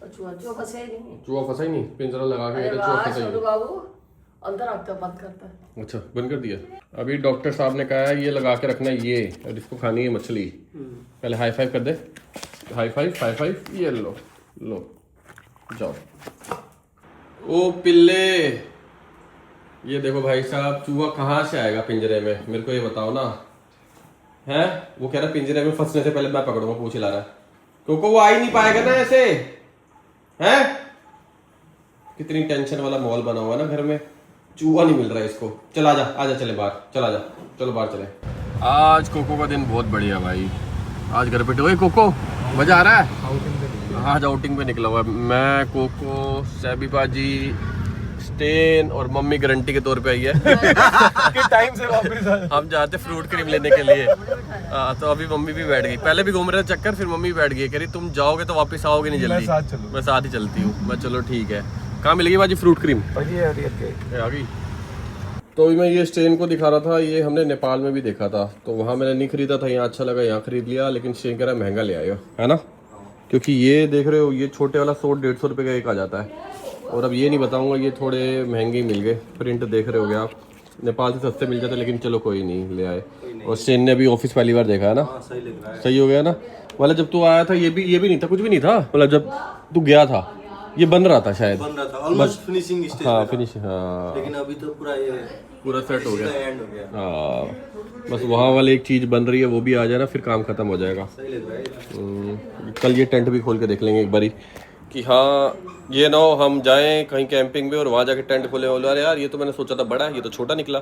चूहा फंसे ही नहीं। चूहा फंसा ही नहीं, पिंजरा लगा के अरे चूहा वाह, फंसा ही छोटू नहीं। बाबू अंदर रखता बंद करता है। अच्छा बंद कर दिया। अभी डॉक्टर साहब ने कहा है ये लगा के रखना है ये, और इसको खानी है मछली। पहले हाई फाइव कर दे, हाई फाइव हाई फाइव। ये लो लो जाओ। ओ पिल्ले, ये देखो भाई साहब, चूहा कहाँ से आएगा पिंजरे में, मेरे को ये बताओ ना। है वो कह रहा पिंजरे में फंसने से पहले मैं पकड़ूंगा, पूछ ला रहा है क्योंकि वो आ ही नहीं पाएगा ना ऐसे। हैं कितनी टेंशन वाला माहौल बना हुआ है ना घर में, चूहा नहीं मिल रहा है इसको। चल आजा आजा, चले बाहर, चल आजा, चलो बाहर चले। आज कोको का दिन बहुत बढ़िया भाई। आज घर पे ओए कोको, मजा आ रहा है? आज आउटिंग पे निकला हुआ है मैं, कोको, सैबी बाजी, स्टेन और मम्मी गारंटी के तौर पे आई है कि टाइम से वापस हम जाते फ्रूट क्रीम लेने के लिए। तो अभी मम्मी भी बैठ गई, पहले भी घूम रहे थे चक्कर, फिर मम्मी बैठ गई, कह रही तुम जाओगे तो वापस आओगे नहीं जल्दी। मैं साथ ही चलती हूँ। मैं चलो ठीक है। कहाँ मिलेगी बाजी फ्रूट क्रीम? आ गई। तो अभी मैं ये स्टेन को दिखा रहा था, ये हमने नेपाल में भी देखा था, तो वहाँ मैंने नहीं खरीदा था, यहाँ अच्छा लगा यहाँ खरीद लिया। लेकिन स्टेन कह रहा है महंगा ले आए हो, है ना, क्योंकि ये देख रहे हो ये छोटे वाला 100-150 रुपये का एक आ जाता है। और अब ये नहीं बताऊंगा, ये थोड़े महंगे मिल गए। प्रिंट देख रहे हो गए आप, नेपाल से सस्ते मिल जाते, लेकिन चलो कोई नहीं, ले आए। और स्टेन ने अभी ऑफिस पहली बार देखा है ना। सही लग रहा है। सही हो गया ना। वाला जब तू आया था ये भी नहीं था, कुछ भी नहीं था। मतलब जब तू गया था ये बन रहा था शायद, बन रहा था ऑलमोस्ट फिनिशिंग स्टेज। हाँ फिनिश, हाँ लेकिन अभी तो पूरा ये पूरा सेट हो गया। एंड हो गया। हाँ बस वहाँ वाली एक चीज़ बन रही है, वो भी आ जाए ना, फिर काम खत्म हो जाएगा। सही लग रहा है। कल ये टेंट भी खोल के देख लेंगे एक बारी कि हाँ ये ना हो हम जाएं कहीं कैंपिंग में और वहाँ जाके टेंट खोले, बोलो अरे यार ये तो मैंने सोचा था बड़ा है, ये तो छोटा निकला।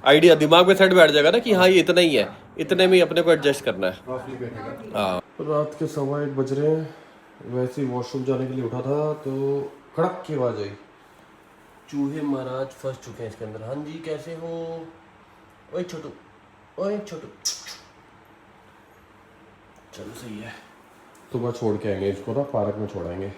आइडिया दिमाग में सेट बैठ जाएगा ना कि हाँ ये इतना ही है, इतने में ही अपने को एडजस्ट करना है। हाँ रात के 1:15 बज रहे हैं। वैसे ही वॉशरूम जाने के लिए उठा था तो कड़क की आवाज़ आई। चूहे महाराज फंस चुके हैं इसके अंदर। हाँ जी कैसे हो? ओए छोटू, ओए छोटू, चलो सही है। सुबह छोड़ के आएंगे इसको ना, पार्क में छोड़ाएंगे।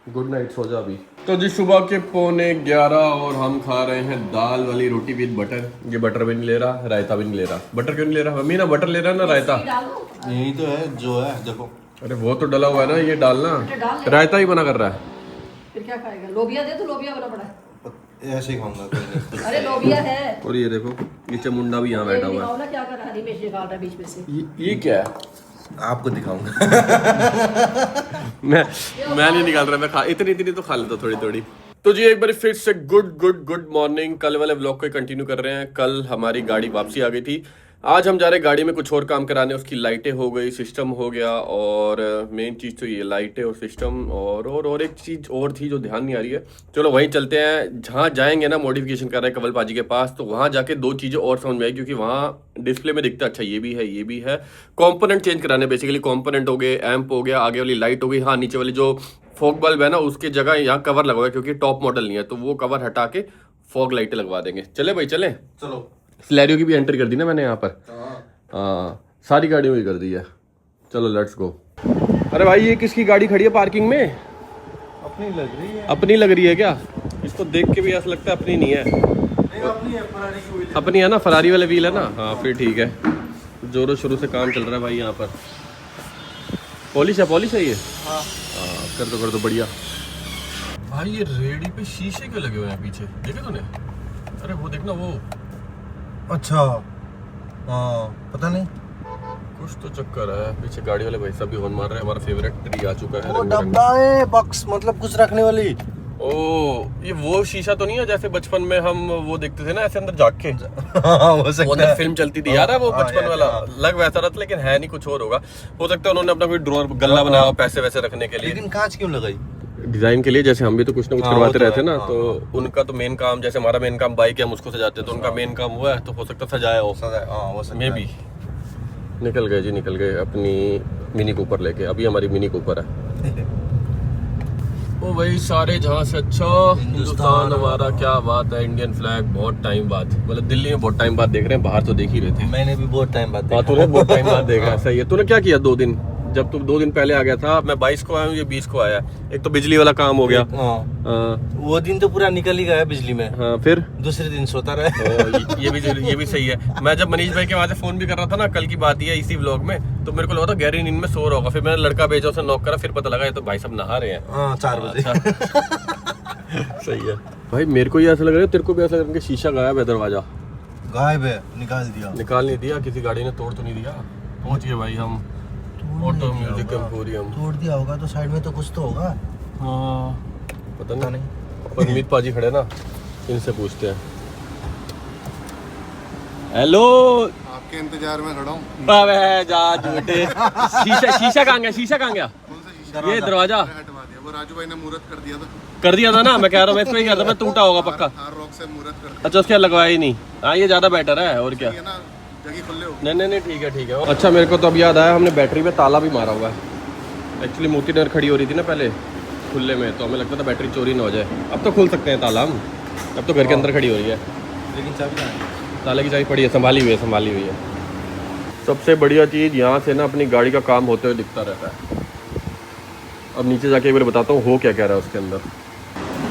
गुड नाइट, सो जा अभी। तो जी सुबह के 11:15 और हम खा रहे हैं दाल वाली रोटी विद बटर। ये बटर भी नहीं ले रहा, रायता भी नहीं ले रहा। बटर क्यों नहीं ले रहा मम्मी? ना बटर ले रहा ना रायता। यही तो है जो है, देखो। अरे वो तो डला हुआ है ना, ये डालना। रायता ही बना कर रहा है। फिर क्या खाएगा? लोबिया दे, तो लोबिया बना पड़ा है। ऐसे ही खाऊंगा कोई नहीं। अरे लोबिया है। और ये देखो ये चमुंडा भी यहाँ बैठा हुआ है। ना क्या कर रहा है, हरी मिर्च निकाल रहा है बीच में से। ये क्या है? आपको दिखाऊंगा। मैं नहीं निकाल रहा, मैं खा इतनी तो खा लेता थोड़ी थोड़ी। तो जी एक बार फिर से गुड मॉर्निंग। कल वाले व्लॉग को कंटिन्यू कर रहे हैं। कल हमारी गाड़ी वापसी आ गई थी, आज हम जा रहे हैं गाड़ी में कुछ और काम कराने। उसकी लाइटें हो गई, सिस्टम हो गया, और मेन चीज़ तो ये लाइटें और सिस्टम, और एक चीज़ और थी जो ध्यान नहीं आ रही है। चलो वहीं चलते हैं जहाँ जाएंगे ना, मॉडिफिकेशन कर रहे हैं कवल पाजी के पास, तो वहाँ जाके दो चीज़ें और समझ में आई, क्योंकि वहाँ डिस्प्ले में दिखता अच्छा ये भी है। कॉम्पोनेंट चेंज कराने, बेसिकली कॉम्पोनेंट हो गए, एम्प हो गया, आगे वाली लाइट हो गई। हाँ नीचे वाली जो फॉग बल्ब है ना उसकी जगह यहाँ कवर लगवाएगा, क्योंकि टॉप मॉडल नहीं है, तो वो कवर हटा के फॉग लाइटें लगवा देंगे। चले भाई चले। चलो। स्लैरियो की भी एंट्री कर दी ना मैंने यहाँ पर। हाँ सारी गाड़ियों की कर दी है। चलो लेट्स गो। अरे भाई ये किसकी गाड़ी खड़ी है पार्किंग में? अपनी लग रही है। अपनी लग रही है क्या? इसको देख के भी ऐसा लगता है अपनी नहीं है। नहीं अपनी है, फरारी की व्हील है। अपनी है ना, फरारी वाले व्हील है ना। हाँ फिर ठीक है। जोरों शुरू से काम चल रहा है भाई यहाँ पर। पॉलिश है ये। हाँ कर दो बढ़िया। भाई ये रेडी पे शीशे क्यों लगे हुए हैं पीछे, देखे तूने? अरे वो देखना वो, अच्छा हाँ पता नहीं। कुछ तो चक्कर है पीछे। गाड़ी वाले भाई साहब भी हॉर्न मार रहे हैं। हमारा फेवरेट ट्री आ चुका है वो रंग बिरंगा। डब्बा है बॉक्स, मतलब कुछ रखने वाली। ओ ये वो शीशा तो नहीं है जैसे बचपन में हम वो देखते थे ना ऐसे अंदर झाँक के? हाँ हो वो सकता अंदर है। फिल्म चलती थी यार, है वो हाँ, बचपन यार, वाला। हाँ। लग वैसा रहा था लेकिन है नहीं, कुछ और होगा। हो सकता है उन्होंने अपना कोई ड्रॉअर गल्ला बनाया हो पैसे वैसे रखने के लिए, लेकिन कांच क्यों लगाई? डिजाइन के लिए। जैसे हम भी तो कुछ ना कुछ हाँ, करवाते वो तो रहते हैं है, ना, हाँ, तो उनका तो मेन काम, जैसे हमारा मेन काम बाइक है, हम उसको सजाते हैं, तो उनका मेन काम हुआ है, तो हो सकता है सजाया हो। हाँ हो सकता मे है। भी। निकल गए जी, निकल गए अपनी मिनी कूपर लेके। अभी हमारी मिनी कूपर है। ओ भाई सारे जहाँ से अच्छा हिंदुस्तान हमारा, क्या बात है। इंडियन फ्लैग बहुत टाइम बाद, मतलब दिल्ली में बहुत टाइम बाद देख रहे हैं, बाहर तो देख ही रहे थे। मैंने भी बहुत टाइम बाद हाँ तूने बहुत टाइम बाद देखा है, सही है। तूने क्या किया 2 दिन, जब तू 2 दिन पहले आ गया था? मैं 22 को आया हूँ, ये 20 को आया। एक तो बिजली वाला काम हो गया। हाँ हाँ वो दिन तो पूरा निकल ही गया बिजली में। हाँ फिर दूसरे दिन सोता रहे। ये भी सही है। मैं जब मनीष भाई के वहां से फोन भी कर रहा था ना, कल की बात ही है इसी व्लॉग में, तो मेरे को लगा था गहरी नींद में सो रहा होगा। फिर मैंने लड़का भेजा, उसे नॉक करा, फिर पता लगा ये तो भाई साहब नहा रहे हैं। हाँ 4 बजे। सही है भाई। मेरे को ये ऐसा लग रहा है, तेरे को भी ऐसा लग रहा है कि शीशा गायब है, दरवाजा गायब है, निकाल दिया। निकाल नहीं दिया, किसी गाड़ी ने तोड़ तो नहीं दिया? पहुंच गए भाई हम ऑटो म्यूजिक एम्पोरियम। तोड़ दिया होगा तो साइड में तो कुछ तो होगा। हाँ पता नहीं। पर मीत पाजी खड़े ना, इनसे पूछते हैं। हेलो, आपके इंतजार में खड़ा हूँ। अबे जा झूठे। शीशा कहाँ गया? शीशा कहाँ गया? कौन सा शीशा? ये दरवाजा हटवा दिया, वो राजू भाई ने मुहूर्त कर कर दिया था ना। मैं कह रहा हूँ, मैं इसको ही कह रहा था, मैं टूटा होगा पक्का। हार रॉक से मुहूर्त कर दिया। अच्छा उसके लगवाया ही नहीं। हाँ ये ज्यादा बेटर है और क्या। ये ना जगह खुले हो। नहीं ठीक है। अच्छा मेरे को तो अब याद आया, हमने बैटरी पे ताला भी मारा हुआ है। एक्चुअली मोती नगर खड़ी हो रही थी ना पहले खुले में, तो हमें लगता था बैटरी चोरी ना हो जाए। अब तो खोल सकते हैं ताला हम, अब तो घर के अंदर खड़ी हो रही है। लेकिन चाबी कहाँ है? ताले की चाबी पड़ी है, संभाली हुई है। सबसे बढ़िया चीज़ यहाँ से ना अपनी गाड़ी का काम होते हुए दिखता रहता है। अब नीचे जाके एक बार बताता हूँ हो क्या कह रहा है उसके अंदर।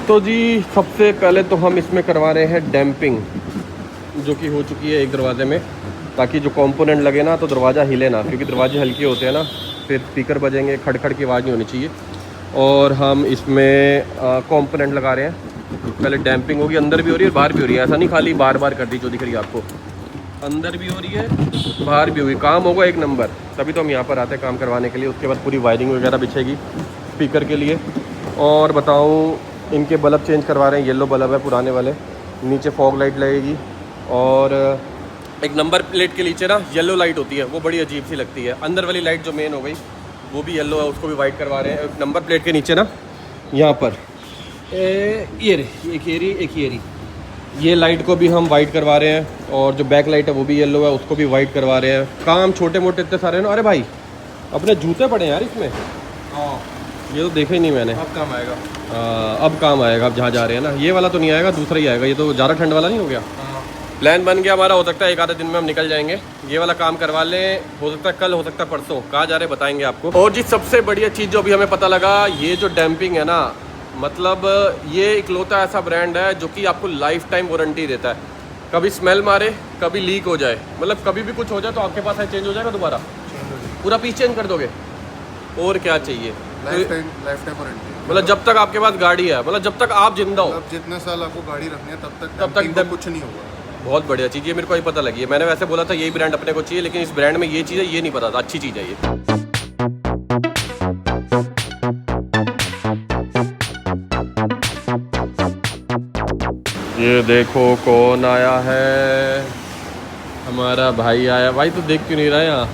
तो जी सबसे पहले तो हम इसमें करवा रहे हैं डैम्पिंग, जो कि हो चुकी है एक दरवाजे में, ताकि जो कंपोनेंट लगे ना तो दरवाज़ा हिले ना, क्योंकि दरवाजे हल्के होते हैं ना, फिर स्पीकर बजेंगे, खड़खड़ की आवाज़ नहीं होनी चाहिए। और हम इसमें कंपोनेंट लगा रहे हैं। पहले डैम्पिंग होगी, अंदर भी हो रही है बाहर भी हो रही है। ऐसा नहीं खाली बार कर दी जो दिख रही है आपको, अंदर भी हो रही है बाहर भी होगी। काम होगा 1 नंबर, तभी तो हम यहाँ पर आते हैं काम करवाने के लिए। उसके बाद पूरी वायरिंग वगैरह बिछेगी स्पीकर के लिए। और बताऊँ, इनके बल्ब चेंज करवा रहे हैं, येलो बल्ब है पुराने वाले। नीचे फॉग लाइट लगेगी, और एक नंबर प्लेट के नीचे ना येलो लाइट होती है, वो बड़ी अजीब सी लगती है। अंदर वाली लाइट जो मेन हो गई वो भी येलो है, उसको भी वाइट करवा रहे हैं। एक नंबर प्लेट के नीचे ना यहाँ पर एक ये लाइट को भी हम वाइट करवा रहे हैं, और जो बैक लाइट है वो भी येलो है, उसको भी वाइट करवा रहे हैं। काम छोटे मोटे इतने सारे ना। अरे भाई अपने जूते पड़े हैं यार इसमें। हाँ ये तो देखा ही नहीं मैंने। अब काम आएगा। अब काम आएगा, अब जहाँ जा रहे हैं ना। ये वाला तो नहीं आएगा, दूसरा ही आएगा। ये तो ज़्यादा ठंड वाला नहीं हो गया। प्लान बन गया हमारा, हो सकता है 1 आधे दिन में हम निकल जाएंगे। ये वाला काम करवा लें, हो सकता है कल, हो सकता है परसों। कहाँ जा रहे बताएंगे आपको। और जी सबसे बढ़िया चीज़ जो अभी हमें पता लगा, ये जो डैम्पिंग है ना, मतलब ये इकलौता ऐसा ब्रांड है जो कि आपको लाइफ टाइम वारंटी देता है। कभी स्मेल मारे, कभी लीक हो जाए, मतलब कभी भी कुछ हो जाए तो आपके पास है चेंज हो जाएगा दोबारा, पूरा पीस चेंज कर दोगे। और क्या चाहिए, लाइफ टाइम वारंटी। मतलब जब तक आपके पास गाड़ी है, मतलब जब तक आप जिंदा हो, अब जितने साल आपको गाड़ी रखनी है तब तक डैम्पिंग कुछ नहीं होगा। बहुत बढ़िया चीज़, ये मेरे को ही पता लगी है। मैंने वैसे बोला था यही ब्रांड अपने को चाहिए, लेकिन इस ब्रांड में ये चीज़ है, ये नहीं पता था। अच्छी चीज़ है ये। ये देखो कौन आया है, हमारा भाई आया। भाई तो देख क्यों नहीं रहा है यहाँ?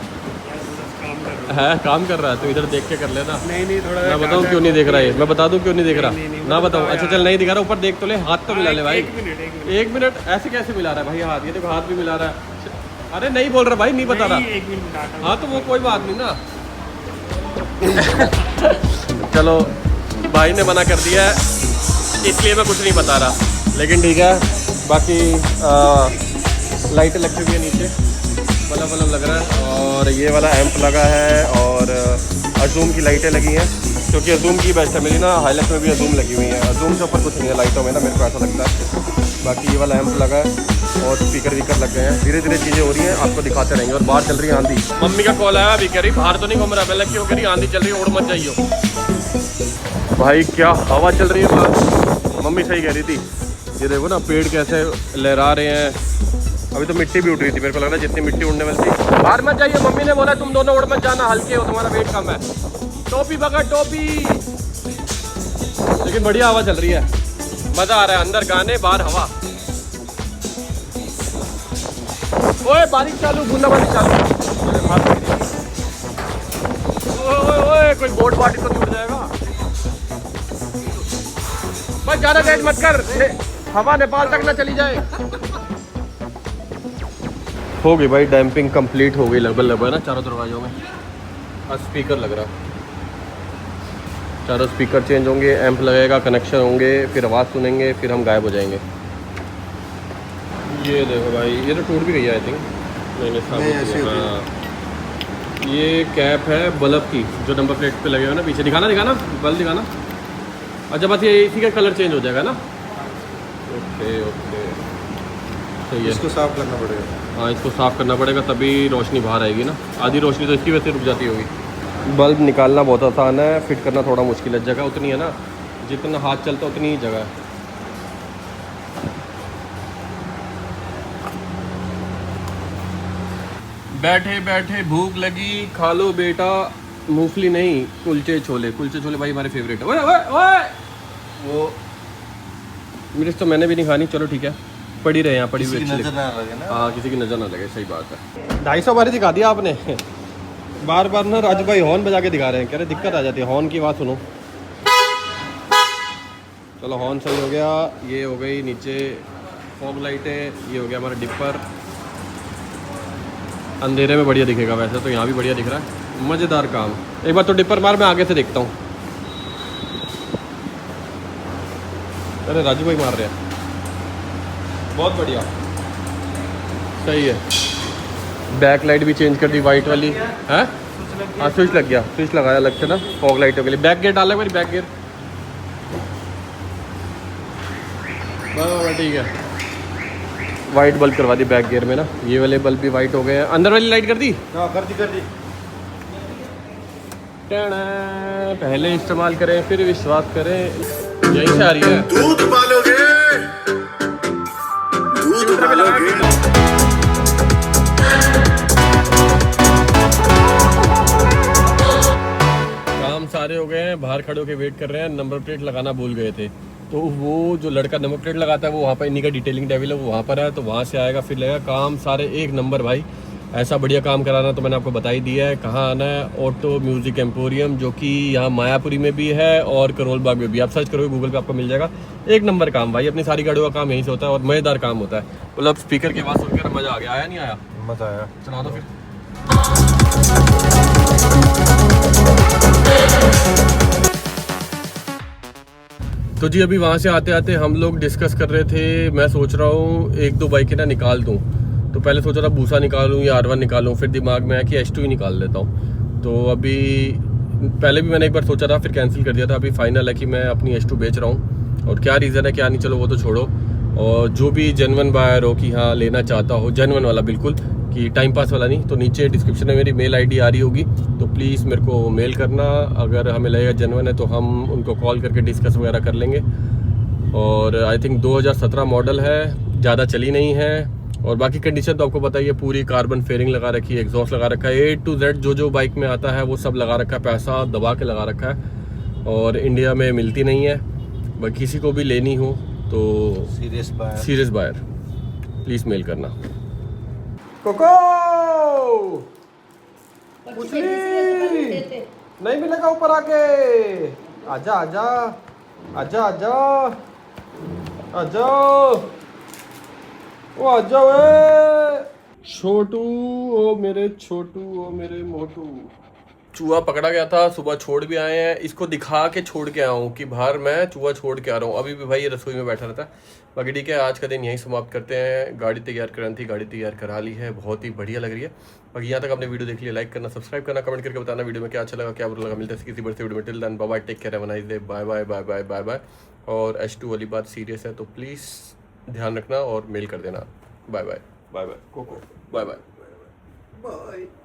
है काम कर रहा है तो इधर देख के कर लेना। नहीं थोड़ा मैं बताऊँ क्यों नहीं देख रहा है? मैं बता दूँ क्यों नहीं देख रहा? ना बताऊँ? अच्छा चल नहीं दिखा रहा, ऊपर देख तो ले, हाथ तो मिला ले भाई। 1 मिनट ऐसे कैसे मिला रहा है भाई हाथ? ये देखो हाथ भी मिला रहा है। अरे नहीं बोल रहा भाई, नहीं बता रहा। हाँ तो वो कोई बात नहीं ना। चलो भाई ने मना कर दिया है, इसलिए मैं कुछ नहीं बता रहा, लेकिन ठीक है। बाकी लाइट लग चुकी है नीचे, बल्ब लग रहा है। और ये वाला एम्प लगा है और अजूम की लाइटें लगी हैं, क्योंकि अजूम की बेस्ट है मेरी ना, हाईलाइट में भी अजूम लगी हुई है। अजूम से ऊपर कुछ नहीं है लाइटों में ना, मेरे को ऐसा लगता है। बाकी ये वाला एम्प लगा है और स्पीकर वीकर लग गए हैं। धीरे धीरे चीज़ें हो रही हैं, आपको दिखाते रहेंगे। और बाहर चल रही है आंधी। मम्मी का कॉल आया अभी, कह रही बाहर तो नहीं घूम रहा। पहले क्यों कह रही आंधी चल रही है, उड़ मत जाइयो। भाई क्या हवा चल रही है बाहर, मम्मी सही कह रही थी। ये देखो ना पेड़ कैसे लहरा रहे हैं। अभी तो मिट्टी भी उड़ रही थी, मेरे को लग रहा है जितनी मिट्टी उड़ने वाली थी। बाहर मत जाइए, मम्मी ने बोला तुम दोनों उड़ मत जाना, हल्के हो, तुम्हारा वेट कम है। टोपी पकड़ टोपी। लेकिन बढ़िया हवा चल रही है, मज़ा आ रहा है। अंदर गाने, बाहर हवा। ओए बारिश चालू, बूंदाबांदी चालू। ओए कोई बोट पार्टी तो नहीं उड़ जाएगा। बस ज़्यादा तेज मत कर, हवा नेपाल तक ना चली जाए। हो गई भाई डैम्पिंग कंप्लीट हो गई लगभग ना चारों दरवाजों में। अब स्पीकर लग रहा, चारों स्पीकर चेंज होंगे, एम्प लगेगा, कनेक्शन होंगे, फिर आवाज़ सुनेंगे, फिर हम गायब हो जाएंगे। ये देखो भाई, ये तो टूट भी गई है आई थिंक। नहीं हाँ, ये कैप है बल्ब की जो नंबर प्लेट पे लगे हुए ना पीछे। दिखाना बल्ब दिखाना। अच्छा बस ये इसी का कलर चेंज हो जाएगा ना। ओके ओके सही है। इसको साफ करना पड़ेगा। हाँ इसको साफ़ करना पड़ेगा, तभी रोशनी बाहर आएगी ना। आधी रोशनी तो इसकी वजह से रुक जाती होगी। बल्ब निकालना बहुत आसान है, फिट करना थोड़ा मुश्किल है। जगह उतनी है ना, जितना हाथ चलता उतनी ही जगह है। बैठे बैठे भूख लगी, खा लो बेटा। मूंगफली नहीं, कुलचे छोले। कुलचे छोले भाई हमारे फेवरेट है। ओए ओए ओए वो मिर्च तो मैंने भी नहीं खानी, चलो ठीक है, पड़ी रहे यहाँ, पड़ी हुई अच्छी नजर ना लगे ना। हाँ किसी की नज़र ना लगे, सही बात है। 250 बार दिखा दिया आपने। बार बार ना राजू भाई हॉर्न बजा के दिखा रहे हैं, कह रहे दिक्कत आ जाती है, हॉर्न की आवाज़ सुनो। चलो हॉर्न सही हो गया। ये हो गई नीचे फॉग लाइटें, ये हो गया हमारा डिपर। अंधेरे में बढ़िया दिखेगा, वैसे तो यहाँ भी बढ़िया दिख रहा है। मज़ेदार काम। एक बार तो डिपर मार, मैं आगे से देखता हूँ। अरे राजू भाई मार रहे हैं, बहुत बढ़िया, सही है। बैक लाइट भी चेंज कर दी, वाइट वाली है। हाँ स्विच लग गया, स्विच लगाया अलग से ना फॉग लाइटों के लिए। बैक गियर डाला मेरी, बैक गियर बस ठीक है। वाइट बल्ब करवा दी बैक गियर में ना, ये वाले बल्ब भी वाइट हो गए हैं। अंदर वाली लाइट कर दी, कर दी। पहले इस्तेमाल करें फिर विश्वास करें, यही से आ रही है। दूध पालोगे, दूध पालोगे। काम सारे हो गए हैं, बाहर खड़े होकर वेट कर रहे हैं। नंबर प्लेट लगाना भूल गए थे, तो वो जो लड़का नंबर प्लेट लगाता है वो वहाँ पर, इन्हीं का डिटेलिंग डेविल है, वो वहाँ पर है, तो वहाँ से आएगा फिर लगेगा। काम सारे एक नंबर भाई, ऐसा बढ़िया काम कराना तो मैंने आपको बता ही दिया है। कहाँ आना है, ऑटो म्यूज़िक एम्पोरियम, जो कि यहाँ मायापुरी में भी है और करोल बाग में भी। आप सर्च करोगे गूगल पे आपको मिल जाएगा। एक नंबर काम भाई, अपनी सारी गाड़ियों का काम यहीं से होता है और मज़ेदार काम होता है। मतलब स्पीकर की आवाज़ सुनकर मज़ा आ गया। आया नहीं आया? मजा आया। चला दो फिर। तो जी अभी वहाँ से आते आते हम लोग डिस्कस कर रहे थे, मैं सोच रहा हूँ एक दो बाइकें ना निकाल दूँ। तो पहले सोचा था बूसा निकालूं या R1 निकालूं, फिर दिमाग में आया कि H2 ही निकाल लेता हूं। तो अभी पहले भी मैंने एक बार सोचा था, फिर कैंसिल कर दिया था। अभी फाइनल है कि मैं अपनी H2 बेच रहा हूं। और क्या रीज़न है क्या नहीं, चलो वो तो छोड़ो। और जो भी जेन्युइन बायर हो कि हाँ लेना चाहता हो, जेन्युइन वाला बिल्कुल, कि टाइम पास वाला नहीं, तो नीचे डिस्क्रिप्शन में मेरी मेल ID आ रही होगी, तो प्लीज़ मेरे को मेल करना। अगर हमें लगेगा जेन्युइन है तो हम उनको कॉल करके डिस्कस वगैरह कर लेंगे। और आई थिंक 2017 मॉडल है, ज़्यादा चली नहीं है। और बाकी कंडीशन तो आपको बताइए, पूरी कार्बन फेयरिंग लगा रखी है, एग्जॉस्ट लगा रखा है, A to Z जो बाइक में आता है वो सब लगा रखा है, पैसा दबा के लगा रखा है। और इंडिया में मिलती नहीं है। बाकी किसी को भी लेनी हो तो सीरियस बायर प्लीज़ मेल करना। कोको नहीं मिलेगा ऊपर आके, आजा आजा आजा आजा आजा, ओ आजा वे छोटू, ओ मेरे छोटू, ओ मेरे मोटू। चूहा पकड़ा गया था, सुबह छोड़ भी आए हैं, इसको दिखा के छोड़ के आया हूँ कि बाहर मैं चूहा छोड़ के आ रहा हूँ। अभी भी भाई ये रसोई में बैठा रहता है। बाकी ठीक है, आज का दिन यहीं समाप्त करते हैं। गाड़ी तैयार करानी थी, गाड़ी तैयार करा ली है, बहुत ही बढ़िया लग रही है। बाकी यहाँ तक आपने वीडियो देख लिया, लाइक करना, सब्सक्राइब करना, कमेंट करके बताना वीडियो में क्या अच्छा लगा, क्या बुरा लगा। मिलते हैं किसी बड़े वीडियो में। Till then bye bye, take care, have a nice day, bye bye bye bye bye bye. और H2 वाली बात सीरियस है तो प्लीज़ ध्यान रखना और मेल कर देना। Bye bye bye bye Coco, bye bye bye.